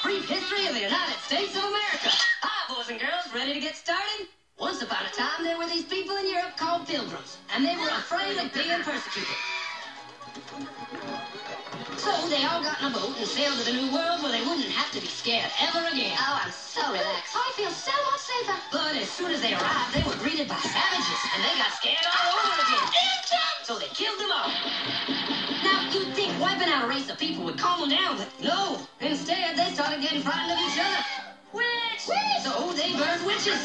brief history of the United States of America. Hi, boys and girls, ready to get started? Once upon a time, there were these people in Europe called pilgrims, and they were afraid of being persecuted. So they all got in a boat and sailed to the New World where they wouldn't have to be scared ever again. Oh, I'm so relaxed. I feel so much safer. But as soon as they arrived, they were greeted by savages, and they got scared all over again. So they killed them all. Now, you'd think wiping out a race of people would calm them down, but no. Instead, they started getting frightened of each other. Witch! So they birthed witches.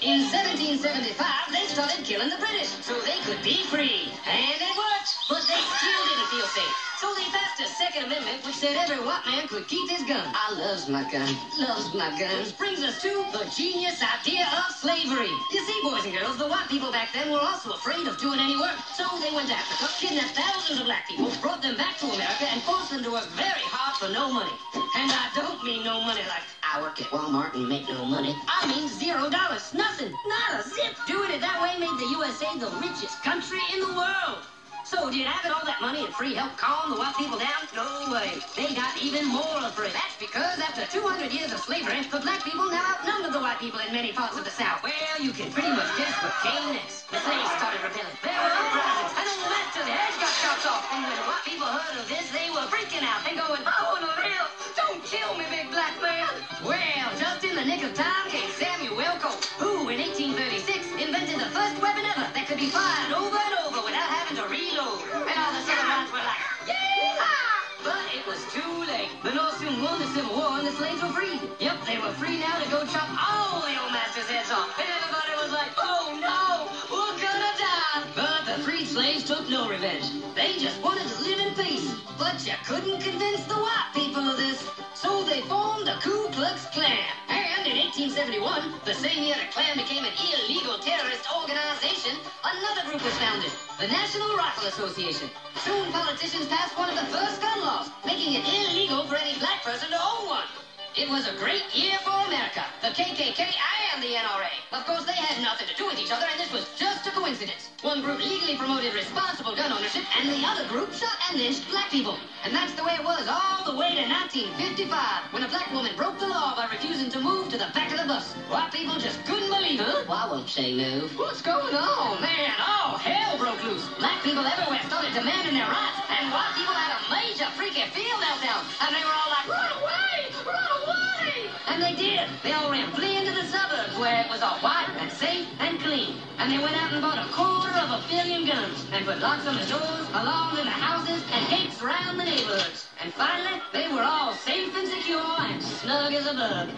In 1775, they started killing the British so they could be free. And it worked, but they still didn't feel safe. So they passed a Second Amendment which said every white man could keep his gun. I loves my gun. Loves my gun. Which brings us to the genius idea of slavery. You see, boys and girls, the white people back then were also afraid of doing any work. So they went to Africa, kidnapped thousands of black people, brought them back to America, and forced them to work very hard for no money. And I don't mean no money like I work at Walmart and make no money. I mean $0. Nothing. Not a zip. Doing it that way made the USA the richest country in the world. So did having all that money and free help calm the white people down? No way. They got even more afraid. That's because after 200 years of slavery, the black people now outnumbered the white people in many parts of the South. Well, you can pretty much guess what came next. The slaves started rebelling. There were uprisings, and the rest of the heads got chopped off. And when the white people heard of this, they were freaking out and going, "Oh, no, real! Don't kill me, big black man!" Well, just in the nick of time came Samuel Colt, who in 1836 invented the first weapon ever that could be fired over and over without having to reload. And all the Southern whites were like, "Yeehaw!" But it was too late. The North soon won the Civil War and the slaves were freed. Yep, they were free now to go chop all the old masters' heads off. And everybody was like, "Oh no, we're gonna die." But the freed slaves took no revenge. They just wanted to live in peace. But you couldn't convince the white people of this. So they formed the Ku Klux Klan. And in 1871, the same year the Klan became an illegal terrorist organization, another group was founded, the National Rifle Association. Soon politicians passed one of the first gun laws, making it illegal for any black person to own one. It was a great year for America, the KKK and the NRA. Of course, they had nothing to do with each other, and this was just a coincidence. One group legally promoted responsible gun ownership, and the other group shot and lynched black people. And that's the way it was all the way to 1955, when a black woman broke the law by refusing to move to the back of the bus. White people just couldn't believe it. Why won't they move? What's going on, man? Oh, hell broke loose. Black people everywhere started demanding their rights, and white people had a major freaky field meltdown, and they were all like, "Run away! Run away!" And they did. They all ran fleeing to the suburbs where it was all white and safe and clean. And they went out and bought 250 million guns and put locks on the doors, alarms in the houses, and gates around the neighborhoods. And finally, they were all safe and secure and snug as a bug.